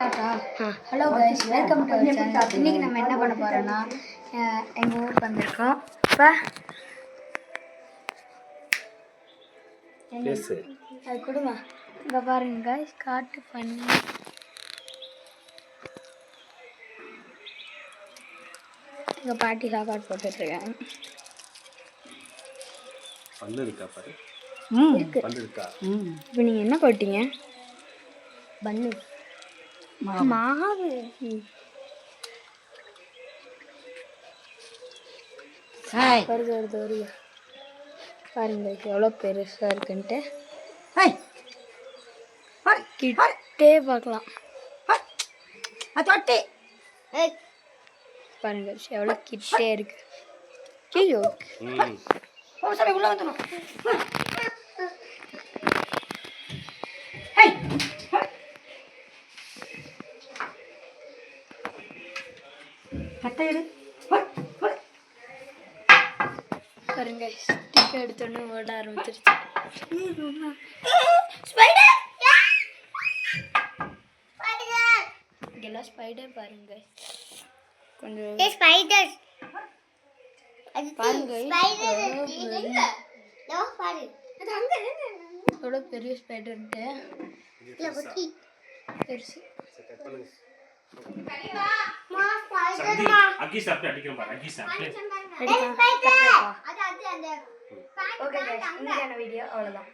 Hello guys, welcome to our channel. இன்றைக்கி நம்ம என்ன பண்ண போகிறோன்னா எங்கள் ஊருக்கு வந்திருக்கோம். இப்போ அது கொடுங்க. இங்கே பாருங்க கைஸ், காட்டு பண்ணி எங்கள் பாட்டி சாப்பாடு போட்டுட்ருக்காங்க. இருக்கு. இப்போ நீங்கள் என்ன போட்டீங்க? பன்னு மாவு. வருது பாருங்க எவ்வளோ பெருசாக இருக்குன்ட்டு கிட்டே பார்க்கலாம். பாருங்க எவ்வளோ கிட்டே இருக்கு. ஐயோ உள்ள வந்துடும். பாருங்க ஸ்டிக் எடுத்தோன்னு ஓட ஆரம்பிச்சிருச்சு. இங்கெல்லாம் ஸ்பைடர் பாருங்க கொஞ்சம் பாருங்க எவ்வளோ பெரிய ஸ்பைடர்ன்ட்டு பெருசு. ஓகே வீடியோ அவ்வளோதான்.